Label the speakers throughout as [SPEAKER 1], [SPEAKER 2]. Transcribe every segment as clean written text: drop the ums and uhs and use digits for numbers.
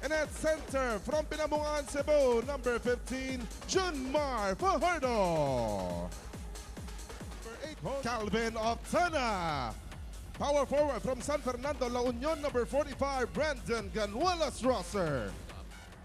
[SPEAKER 1] And at center, from Pinamungan, Cebu, number 15, Junmar Fajardo. Number 8, Calvin Oftana. Power forward from San Fernando, La Union, number 45, Brandon Ganuelas Rosser.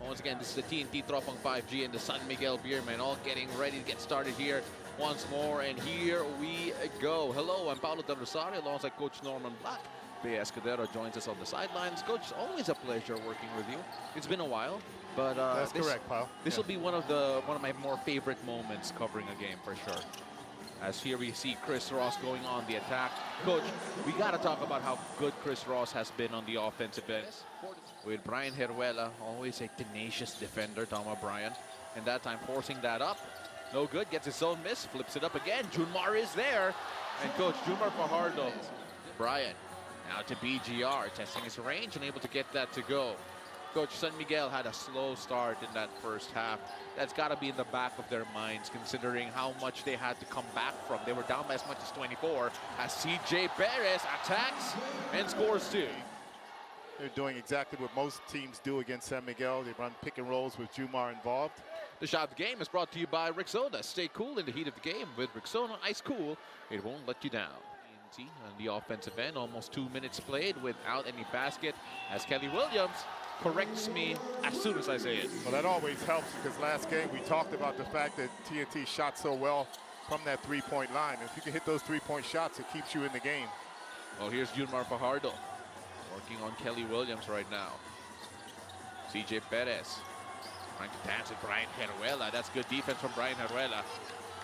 [SPEAKER 2] Once again, this is the TNT Tropang 5G and the San Miguel Beermen all getting ready to get started here once more. And here we go. Hello, I'm Paulo Del Rosario alongside Coach Norman Black. PBA Escudero joins us on the sidelines. Coach, always a pleasure working with you. It's been a while, but
[SPEAKER 3] that's correct, Paul.
[SPEAKER 2] This will be one of my more favorite moments covering a game for sure. As here we see Chris Ross going on the attack. Coach, we got to talk about how good Chris Ross has been on the offensive end. With Brian Heruela, always a tenacious defender, Tama Brian. And that time forcing that up. No good, gets his own miss, flips it up again. Junmar is there. And Coach Junmar Fajardo. Brian, now to BGR, testing his range and able to get that to go. Coach, San Miguel had a slow start in that first half. That's got to be in the back of their minds, considering how much they had to come back from. They were down by as much as 24, as CJ Perez attacks and scores 2.
[SPEAKER 3] They're doing exactly what most teams do against San Miguel. They run pick and rolls with Junmar involved.
[SPEAKER 2] The shot of the game is brought to you by Rexona. Stay cool in the heat of the game with Rexona Ice Cool. It won't let you down. On the offensive end, almost 2 minutes played without any basket, as Kelly Williams corrects me as soon as I say it.
[SPEAKER 3] Well, that always helps, because last game we talked about the fact that TNT shot so well from that three-point line. If you can hit those three-point shots, it keeps you in the game.
[SPEAKER 2] Well, here's Junmar Fajardo working on Kelly Williams right now. CJ Perez trying to dance with Brian Heruela. That's good defense from Brian Heruela,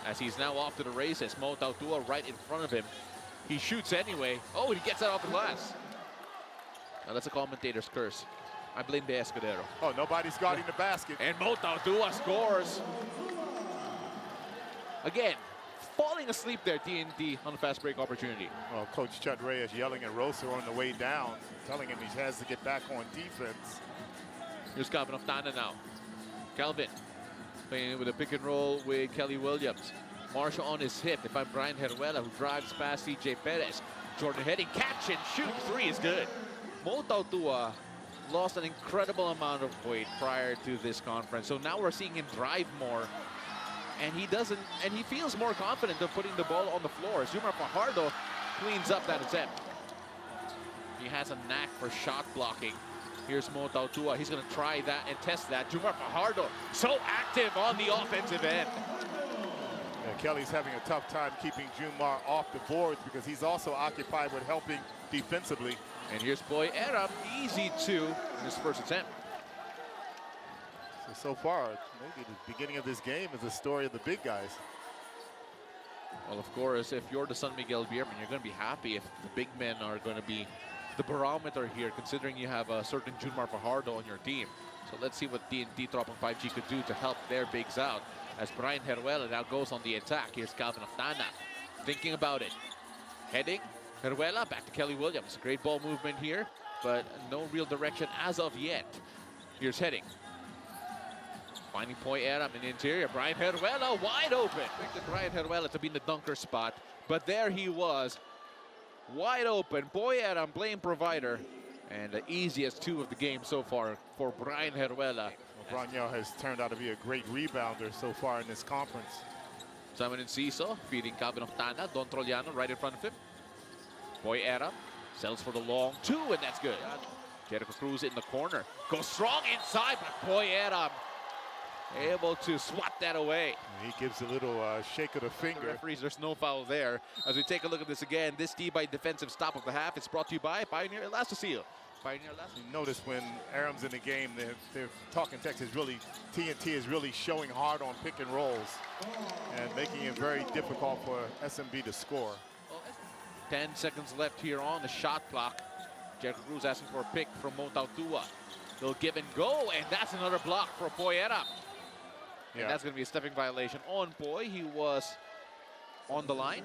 [SPEAKER 2] as he's now off to the races. Mo Tautua right in front of him. He shoots anyway. Oh, and he gets that off the glass. Now that's a commentator's curse. I blame the Escudero.
[SPEAKER 3] Oh, nobody's guarding the basket.
[SPEAKER 2] And Mo Tautua scores. Again, falling asleep there, TNT, on the fast break opportunity.
[SPEAKER 3] Well, Coach Chud Reyes yelling at Rosa on the way down, telling him he has to get back on defense.
[SPEAKER 2] Here's Calvin Oftana now. Calvin playing with a pick and roll with Kelly Williams. Marshall on his hip. If I'm Brian Heruela, who drives past CJ Perez. Jordan heading, catch and shoot. 3 is good. Mo Tautua lost an incredible amount of weight prior to this conference. So now we're seeing him drive more. And he feels more confident of putting the ball on the floor. Junmar Fajardo cleans up that attempt. He has a knack for shot blocking. Here's Mo Tautua. He's going to try that and test that. Junmar Fajardo, so active on the offensive end.
[SPEAKER 3] Yeah, Kelly's having a tough time keeping Junmar off the boards, because he's also occupied with helping defensively.
[SPEAKER 2] And here's Boy Aram, easy 2 in his first attempt.
[SPEAKER 3] So far, maybe the beginning of this game is the story of the big guys.
[SPEAKER 2] Well, of course, if you're the San Miguel Beermen, you're going to be happy if the big men are going to be the barometer here, considering you have a certain Junmar Fajardo on your team. So let's see what TNT Tropang 5G could do to help their bigs out, as Brian Heruela now goes on the attack. Here's Calvin Oftana thinking about it. Heading, Heruela back to Kelly Williams. Great ball movement here, but no real direction as of yet. Here's Heading. Finding Boy Aram in the interior. Brian Heruela wide open. Expected Brian Heruela to be in the dunker spot, but there he was, wide open. Boy Aram, blame provider, and the easiest 2 of the game so far for Brian Heruela.
[SPEAKER 3] Well, Braniel has turned out to be a great rebounder so far in this conference.
[SPEAKER 2] Simon Enciso feeding Calvin Oftana. Don Troliano right in front of him. Boy Aram sells for the long 2, and that's good. Jericho Cruz in the corner. Goes strong inside, but Boy Aram able to swat that away.
[SPEAKER 3] And he gives a little shake of the finger.
[SPEAKER 2] The referees, there's no foul there. As we take a look at this again, this D-by defensive stop of the half is brought to you by Pioneer Elastoceel. Pioneer Elastoceel.
[SPEAKER 3] You notice when Aram's in the game, they're talking Texas, really, TNT is really showing hard on pick and rolls and making it very difficult for SMB to score.
[SPEAKER 2] 10 seconds left here on the shot clock. Jericho Cruz asking for a pick from Mo Tautua. They'll give and go, and that's another block for Boy Aram. And that's going to be a stepping violation on Boy. He was on the line.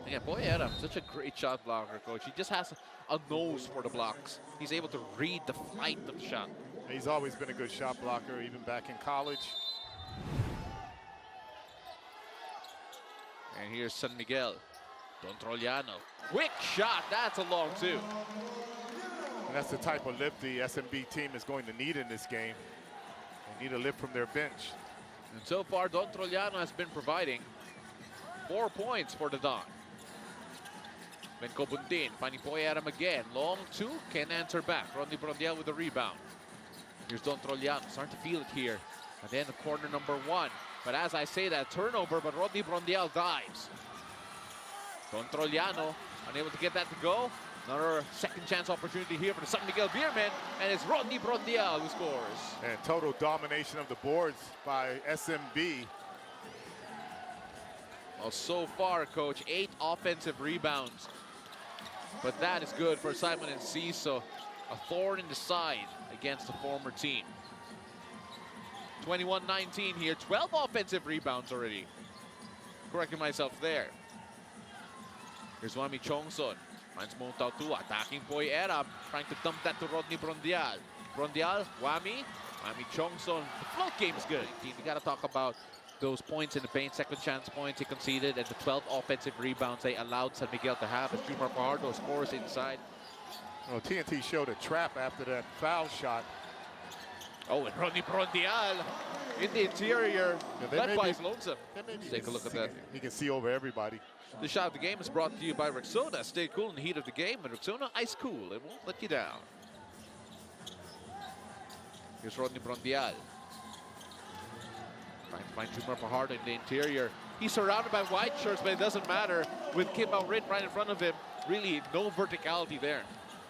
[SPEAKER 2] Yeah, Boy Aram, such a great shot blocker, Coach. He just has a nose for the blocks. He's able to read the flight of the shot.
[SPEAKER 3] He's always been a good shot blocker, even back in college.
[SPEAKER 2] And here's San Miguel. Don Troliano. Quick shot. That's a long 2.
[SPEAKER 3] And that's the type of lift the SMB team is going to need in this game. They need a lift from their bench.
[SPEAKER 2] And so far, Don Trollano has been providing 4 points for the Don. Benko Buntin finding Poy Adam again. Long two, can answer back. Rodney Brondial with the rebound. Here's Don Trollano, starting to feel it here. And then the corner number 1. But as I say that, turnover, but Rodney Brondial dives. Don Trollano unable to get that to go. Another second chance opportunity here for the San Miguel Beermen, and it's Rodney Brondial who scores.
[SPEAKER 3] And total domination of the boards by SMB.
[SPEAKER 2] Well, so far, Coach, 8 offensive rebounds. But that is good for Simon Enciso. A thorn in the side against the former team. 21-19 here, 12 offensive rebounds already. Correcting myself there. Here's Wami Chongson. Finds Montautua, attacking Poy Erab, trying to dump that to Rodney Brondial. Brondial, Wami Chongson. The float game is good. You got to talk about those points in the paint, second chance points he conceded, and the 12 offensive rebounds they allowed San Miguel to have as Jumar Fajardo scores inside.
[SPEAKER 3] Well, TNT showed a trap after that foul shot.
[SPEAKER 2] Oh, and Rodney Brondial in the interior. That is lonesome. Let's take a look at that.
[SPEAKER 3] He can see over everybody.
[SPEAKER 2] The shot of the game is brought to you by Rexona. Stay cool in the heat of the game, and Rexona ice cool. It won't let you down. Here's Rodney Brondial. Trying to find Jumar Fajardo in the interior. He's surrounded by white shirts, but it doesn't matter. With Kim Maorin right in front of him, really no verticality there.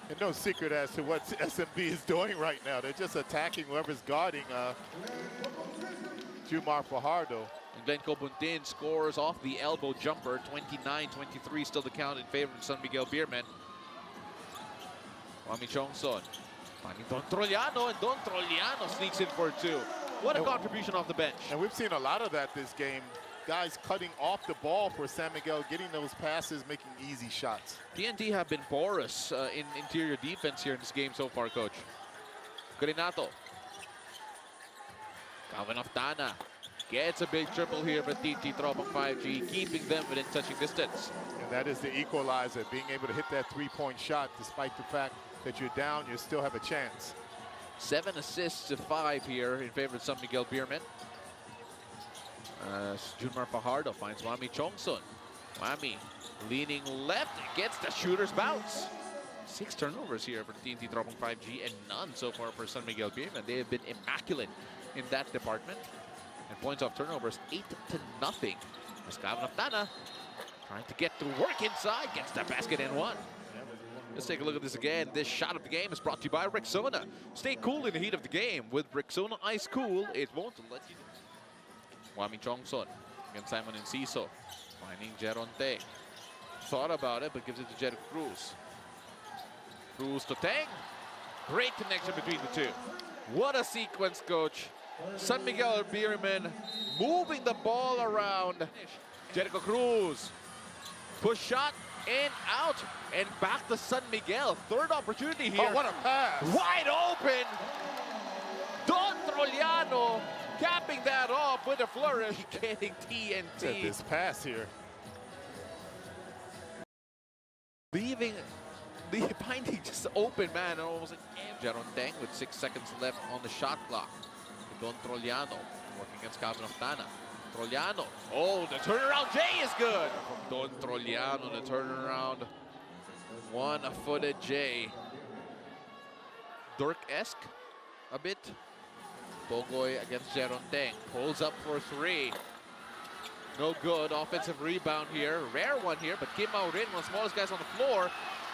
[SPEAKER 3] And no secret as to what SMB is doing right now. They're just attacking whoever's guarding Jumar Fajardo.
[SPEAKER 2] And Benko Buntin scores off the elbow jumper. 29-23 still the count in favor of San Miguel Beermen. Wami Chongson finding Don Trollano, and Don Trollano sneaks in for 2. What a contribution off the bench.
[SPEAKER 3] And we've seen a lot of that this game. Guys cutting off the ball for San Miguel, getting those passes, making easy shots.
[SPEAKER 2] TNT have been porous in interior defense here in this game so far, Coach. Grinato. Calvin Oftana gets a big triple here for TNT Tropang 5G, keeping them within touching distance.
[SPEAKER 3] And that is the equalizer, being able to hit that three-point shot despite the fact that you're down, you still have a chance.
[SPEAKER 2] 7 assists to 5 here in favor of San Miguel Beermen. Jumar Fajardo finds Wami Chongson. Wami leaning left, gets the shooter's bounce. 6 turnovers here for TNT Tropang 5G and none so far for San Miguel Beermen. They have been immaculate in that department. And points off turnovers 8-0. As Calvin Oftana trying to get through work inside, gets the basket and 1. Let's take a look at this again. This shot of the game is brought to you by Rexona. Stay cool in the heat of the game. With Rexona Ice Cool, it won't let you. Wami Chongson against Simon Enciso. Finding Geronte. Thought about it, but gives it to Jericho Cruz. Cruz to Tang. Great connection between the two. What a sequence, Coach. San Miguel Beermen moving the ball around. Jericho Cruz. Push shot. In, out, and back to San Miguel. Third opportunity here.
[SPEAKER 3] Oh, what a pass.
[SPEAKER 2] Wide open. Don Trollano capping that off with a flourish, getting TNT.
[SPEAKER 3] This pass here.
[SPEAKER 2] Leaving the binding just open, man. Almost an Jaron Tang with 6 seconds left on the shot clock. Don Trollano working against Calvin Oftana. Trollano. Oh, the turnaround J is good. From Don Trollano, the turnaround. One-footed J. Dirk-esque a bit. Bogoy against Jaron Tang. Pulls up for 3. No good. Offensive rebound here. Rare one here, but Kim Maorin, one of the smallest guys on the floor,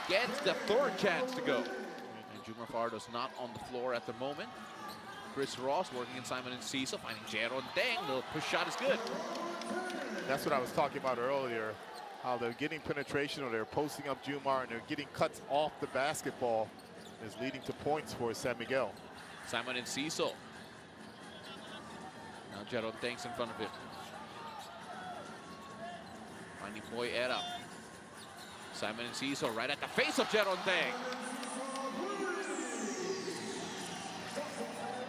[SPEAKER 2] gets the 3rd chance to go. And Jumar Fajardo's not on the floor at the moment. Chris Ross working in Simon Enciso, finding Jaron Tang. The push shot is good.
[SPEAKER 3] That's what I was talking about earlier. How they're getting penetration, or they're posting up Jumar, and they're getting cuts off the basketball, is leading to points for San Miguel.
[SPEAKER 2] Simon Enciso. Now Jaron Tang's in front of him. Finding Poy Era. Simon Enciso right at the face of Jaron Tang.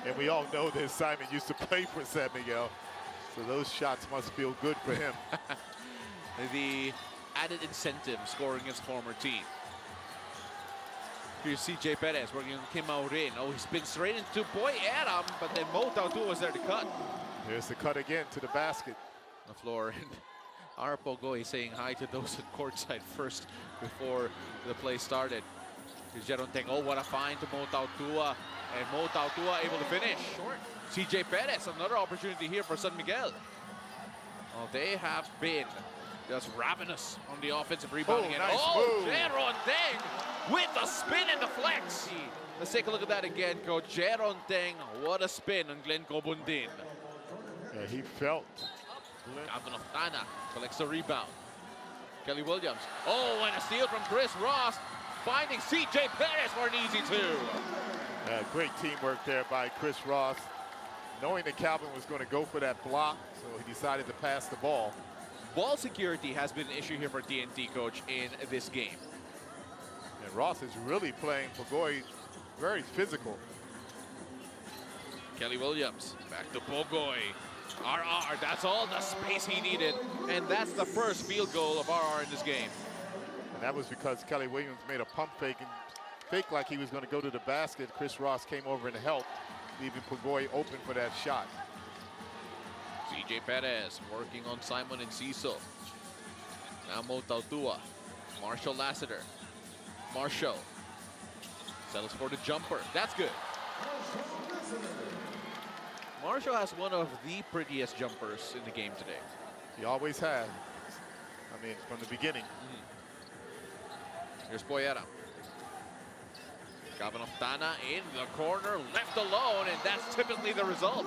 [SPEAKER 3] And we all know that Simon used to play for San Miguel, so those shots must feel good for him.
[SPEAKER 2] The added incentive scoring his former team. Here's CJ Perez working on Kim Maurin. Oh, he spins straight into Boy Adam, but then Mo Tautua was there to cut.
[SPEAKER 3] Here's the cut again to the basket.
[SPEAKER 2] On the floor, and Arapogo is saying hi to those at courtside first before the play started. Here's Jeron Teng. Oh, what a find to Mo Tautua. And Mo Tautua able to finish. Short. CJ Perez, another opportunity here for San Miguel. Oh, they have been just ravenous on the offensive rebounding.
[SPEAKER 3] Oh, nice move.
[SPEAKER 2] Jeron Teng with the spin and the flex. Let's take a look at that again, Coach. Jeron Teng, what a spin on Glenn Cobundin.
[SPEAKER 3] Yeah, he felt.
[SPEAKER 2] Calvin Oftana collects the rebound. Kelly Williams. Oh, and a steal from Chris Ross. Finding CJ Perez for an easy two.
[SPEAKER 3] Yeah, great teamwork there by Chris Ross. Knowing that Calvin was going to go for that block, so he decided to pass the ball.
[SPEAKER 2] Ball security has been an issue here for TNT, Coach, in this game.
[SPEAKER 3] And Ross is really playing Pogoy very physical.
[SPEAKER 2] Kelly Williams back to Pogoy. RR, that's all the space he needed. And that's the first field goal of RR in this game.
[SPEAKER 3] And that was because Kelly Williams made a pump fake and fake like he was going to go to the basket. Chris Ross came over and helped, leaving Pogoy open for that shot.
[SPEAKER 2] CJ Perez working on Simon and Cecil. Now Mo Tautua. Marshall Lassiter. Marshall settles for the jumper. That's good. Marshall has one of the prettiest jumpers in the game today.
[SPEAKER 3] He always has. I mean, from the beginning.
[SPEAKER 2] Here's Boyera. Calvin Oftana in the corner, left alone, and that's typically the result.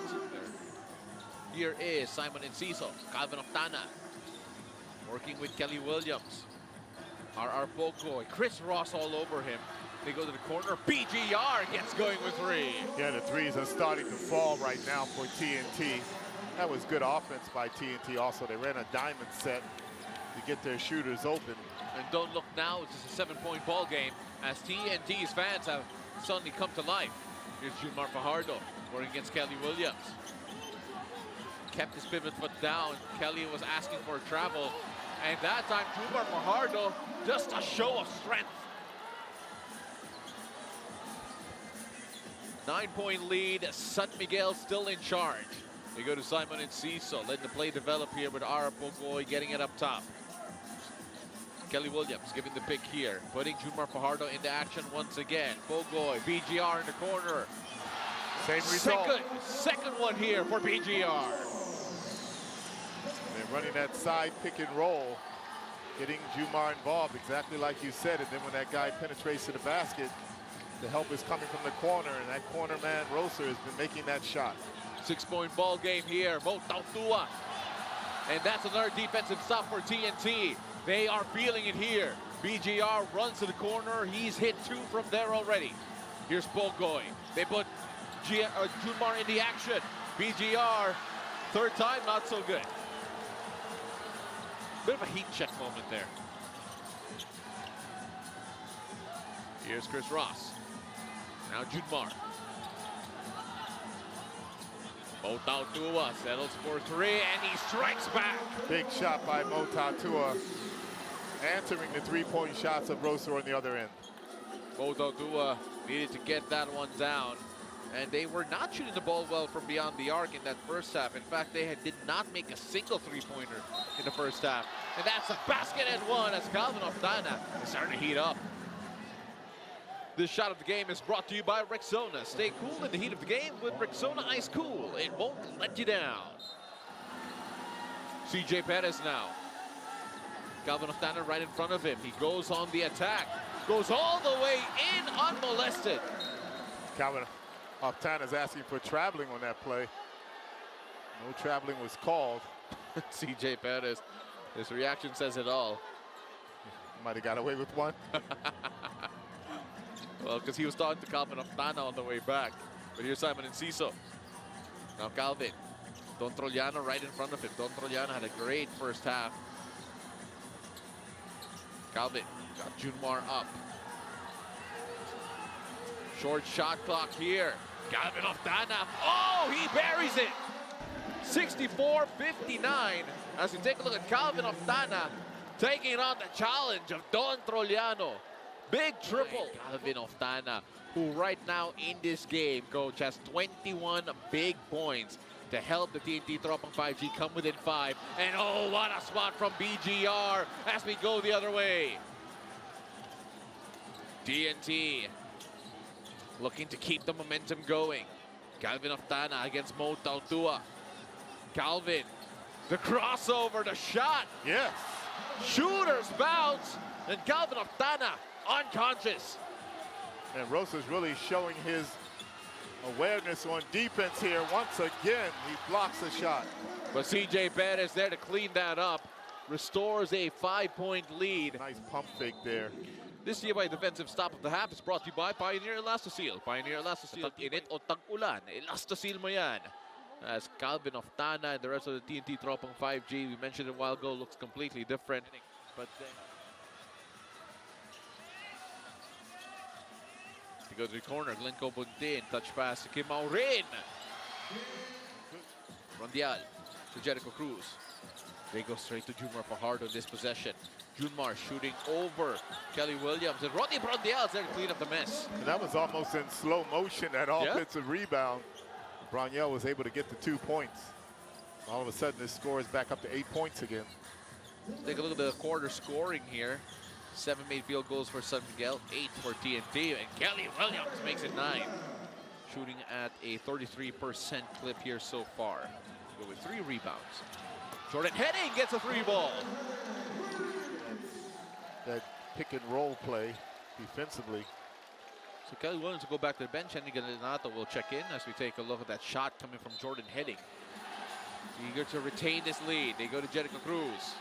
[SPEAKER 2] Here is Simon and Cecil. Calvin Oftana working with Kelly Williams. RR Pogoy, Chris Ross all over him. They go to the corner. BGR gets going with three.
[SPEAKER 3] Yeah, the threes are starting to fall right now for TNT. That was good offense by TNT also. They ran a diamond set to get their shooters open.
[SPEAKER 2] And don't look now, it's just a 7-point ball game as TNT's fans have suddenly come to life. Here's Junmar Fajardo working against Kelly Williams. Kept his pivot foot down. Kelly was asking for a travel. And that time, Junmar Fajardo, just a show of strength. 9-point lead, San Miguel still in charge. They go to Simon and Cecil, letting the play develop here with Ara Pogoy getting it up top. Kelly Williams giving the pick here, putting Junmar Fajardo into action once again. Pogoy, BGR in the corner.
[SPEAKER 3] Same result.
[SPEAKER 2] Second one here for BGR.
[SPEAKER 3] They're running that side pick and roll, getting Junmar involved, exactly like you said. And then when that guy penetrates to the basket, the help is coming from the corner, and that corner man, Roser, has been making that shot.
[SPEAKER 2] 6-point ball game here, Mo Tautua. And that's another defensive stop for TNT. They are feeling it here. BGR runs to the corner. He's hit 2 from there already. Here's Pogoy. They put Junmar in the action. BGR, third time, not so good. Bit of a heat check moment there. Here's Chris Ross. Now Junmar. Mo Tautua settles for 3, and he strikes back.
[SPEAKER 3] Big shot by Mo Tautua, answering the three-point shots of Roser on the other end.
[SPEAKER 2] Mo Tautua needed to get that one down. And they were not shooting the ball well from beyond the arc in that first half. In fact, they did not make a single three-pointer in the first half. And that's a basket and one as Calvin Oftana is starting to heat up. This shot of the game is brought to you by Rexona. Stay cool in the heat of the game with Rexona Ice Cool. It won't let you down. CJ Perez now. Calvin Oftana right in front of him. He goes on the attack. Goes all the way in unmolested.
[SPEAKER 3] Calvin Oftana is asking for traveling on that play. No traveling was called.
[SPEAKER 2] CJ Perez, his reaction says it all.
[SPEAKER 3] Might have got away with one.
[SPEAKER 2] Well, because he was talking to Calvin Oftana on the way back. But here's Simon and Cecil. Now Calvin. Don Trojano right in front of him. Don Trojano had a great first half. Calvin got Junmar up. Short shot clock here. Calvin Oftana. Oh, he buries it. 64-59. As we take a look at Calvin Oftana taking on the challenge of Don Trojano. Big triple. Calvin Oftana, who right now in this game, coach, has 21 big points to help the TNT Tropang 5G come within 5. And oh, what a spot from BGR as we go the other way. TNT looking to keep the momentum going. Calvin Oftana against Mo Tautua. Calvin, the crossover, the shot.
[SPEAKER 3] Yes.
[SPEAKER 2] Shooters bounce, and Calvin Oftana unconscious.
[SPEAKER 3] And Rosa's really showing his awareness on defense here. Once again, he blocks the shot.
[SPEAKER 2] But CJ Perez there to clean that up. Restores a 5-point lead.
[SPEAKER 3] Nice pump fake there.
[SPEAKER 2] This TNT defensive stop of the half is brought to you by Pioneer Elastoseal. Pioneer Elastoseal, init o tag-ulan, Elastoseal mo yan. As Calvin Oftana and the rest of the TNT Tropang 5G, we mentioned it a while ago, looks completely different. But then he goes to the corner, Glenco Buntin, touch pass to Kim Maurin. Rondial to Jericho Cruz. They go straight to Junmar Fajardo in this possession. Junmar shooting over Kelly Williams, and Rodney Rondial there to clean up the mess.
[SPEAKER 3] And that was almost in slow motion, that offensive rebound. Braniel was able to get the 2 points. All of a sudden, this score is back up to 8 points again.
[SPEAKER 2] Take a look at the quarter scoring here. 7 made field goals for San Miguel, 8 for TNT, and Kelly Williams makes it 9. Shooting at a 33% clip here so far. Go with 3 rebounds. Jordan Heading gets a 3 ball.
[SPEAKER 3] That pick and roll play defensively.
[SPEAKER 2] So Kelly Williams will go back to the bench, and Ganato will check in as we take a look at that shot coming from Jordan Heading. Eager to retain this lead. They go to Jericho Cruz.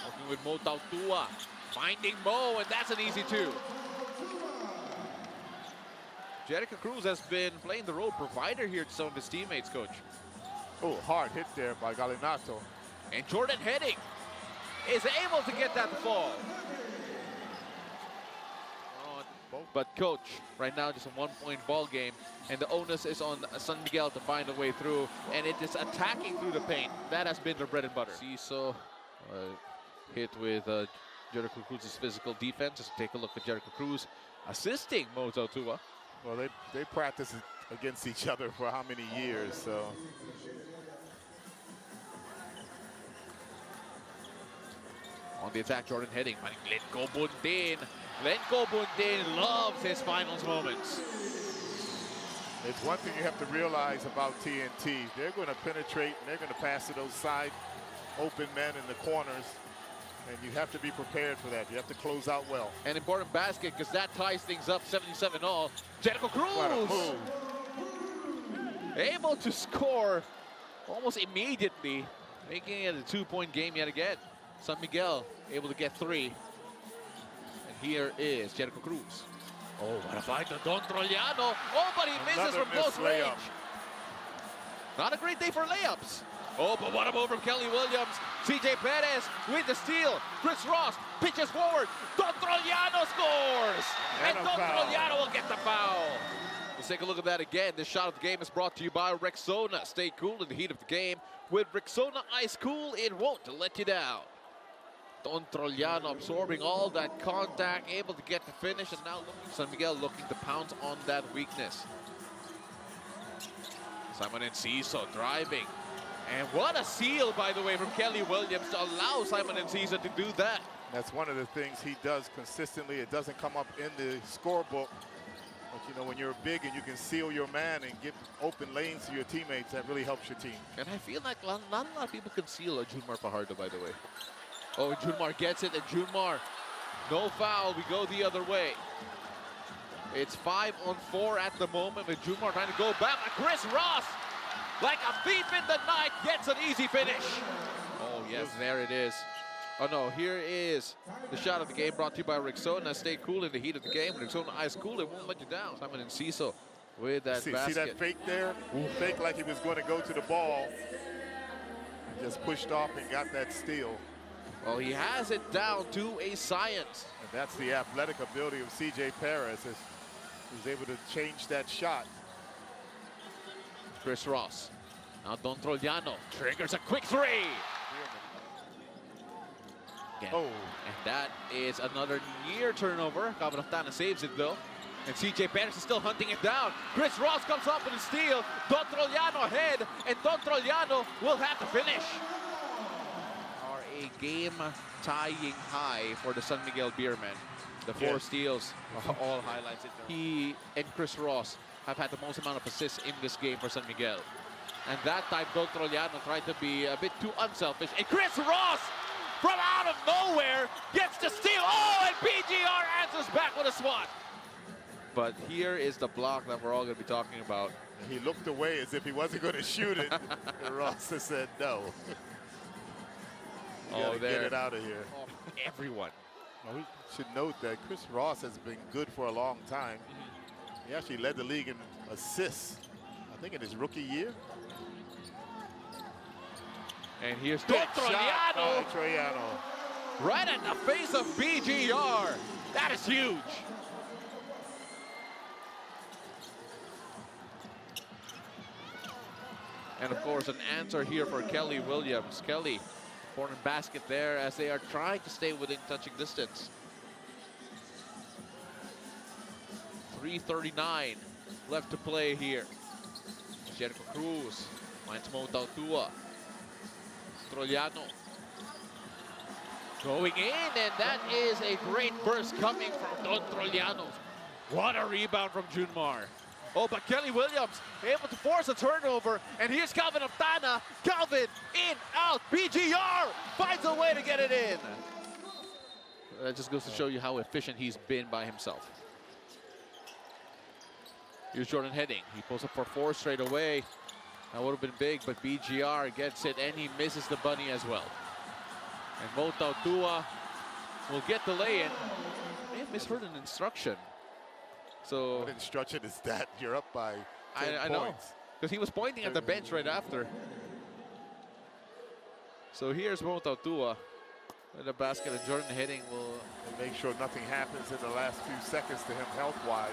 [SPEAKER 2] Working with Mo Tautua. Finding Mo, and that's an easy 2. Jericho Cruz has been playing the role provider here to some of his teammates, coach.
[SPEAKER 3] Oh, hard hit there by Galinato.
[SPEAKER 2] And Jordan Heading is able to get that to fall. But coach, right now just a 1-point ball game, and the onus is on San Miguel to find a way through, and it is attacking through the paint. That has been their bread and butter. Ciso hit with Jericho Cruz's physical defense. Just take a look at Jericho Cruz assisting Mo Tautua.
[SPEAKER 3] Well, they practice against each other for how many years, so.
[SPEAKER 2] On the attack, Jordan Heading, finding Glenco Buntin. Glenco Buntin loves his finals moments.
[SPEAKER 3] It's one thing you have to realize about TNT. They're going to penetrate, and they're going to pass to those side open men in the corners. And you have to be prepared for that. You have to close out well.
[SPEAKER 2] An important basket because that ties things up 77-all. Jericho Cruz
[SPEAKER 3] What a move.
[SPEAKER 2] able to score almost immediately, making it a 2-point game yet again. San Miguel able to get 3. And here is Jericho Cruz. Oh, what a fight to Don Trollano. Oh, but he misses from close range. Not a great day for layups. Oh, but what a move from Kelly Williams. CJ Perez with the steal. Chris Ross pitches forward. Don Trollano scores. And Don Trollano will get the foul. Let's take a look at that again. This shot of the game is brought to you by Rexona. Stay cool in the heat of the game. With Rexona Ice Cool, it won't let you down. Don Trollano absorbing all that contact, able to get the finish, and now San Miguel looking to pounce on that weakness. Simon Enciso driving. And what a seal, by the way, from Kelly Williams to allow Simon Enciso to do that.
[SPEAKER 3] That's one of the things he does consistently. It doesn't come up in the scorebook. But, you know, when you're big and you can seal your man and get open lanes to your teammates, that really helps your team.
[SPEAKER 2] And I feel like not a lot of people can seal a Junmar Fajardo, by the way. Oh, and Junmar gets it, and Junmar, no foul. We go the other way. It's 5-on-4 at the moment with Junmar trying to go back. Chris Ross, like a thief in the night, gets an easy finish. Oh, yes, there it is. Oh, no, here is the shot of the game brought to you by Rexona. Stay cool in the heat of the game. Rexona Ice Cool, it won't let you down. Simon Enciso with that basket.
[SPEAKER 3] See that fake there? Fake like he was going to go to the ball. Just pushed off and got that steal.
[SPEAKER 2] Well, he has it down to a science.
[SPEAKER 3] And that's the athletic ability of CJ Perez. He's able to change that shot.
[SPEAKER 2] Chris Ross. Now Don Trollano triggers a quick 3. again.
[SPEAKER 3] Oh,
[SPEAKER 2] And that is another near turnover. Calvin Oftana saves it though. And CJ Perez is still hunting it down. Chris Ross comes up with a steal. Don Trollano ahead, and Don Trollano will have to finish. Are a game-tying high for the San Miguel Beermen. The 4 steals, all highlights. He and Chris Ross have had the most amount of assists in this game for San Miguel. And that time, Don Trollano tried to be a bit too unselfish. And Chris Ross, from out of nowhere, gets the steal. Oh, and BGR answers back with a swat. But here is the block that we're all going to be talking about.
[SPEAKER 3] he looked away as if he wasn't going to shoot it. And Ross has said no. Get it out of here.
[SPEAKER 2] Oh, everyone.
[SPEAKER 3] Well, we should note that Chris Ross has been good for a long time. He actually led the league in assists, I think in his rookie year.
[SPEAKER 2] And here's Don Trollano.
[SPEAKER 3] Trollano.
[SPEAKER 2] Right at the face of BGR. That is huge. And of course, an answer here for Kelly Williams. Kelly, corner basket there as they are trying to stay within touching distance. 3:39 left to play here. Jericho Cruz finds Mo Tautua. Trollano going in, and that is a great burst coming from Don Trollano. What a rebound from Junmar. Oh, but Kelly Williams able to force a turnover, and here's Calvin Oftana. Calvin, in, out, BGR finds a way to get it in. That just goes to show you how efficient he's been by himself. Here's Jordan Heading. He pulls up for 4 straight away. That would have been big, but BGR gets it, and he misses the bunny as well. And Mo Tautua will get the lay-in. May have misheard an instruction. So
[SPEAKER 3] What instruction is that? You're up by 10
[SPEAKER 2] I know,
[SPEAKER 3] points.
[SPEAKER 2] because he was pointing at the bench right after. So here's Mo Tautua with the basket, and Jordan Heading will
[SPEAKER 3] Make sure nothing happens in the last few seconds to him health-wise.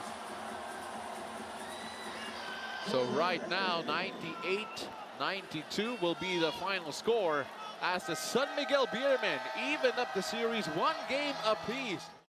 [SPEAKER 2] So right now, 98-92 will be the final score as the San Miguel Beermen even up the series 1 game apiece.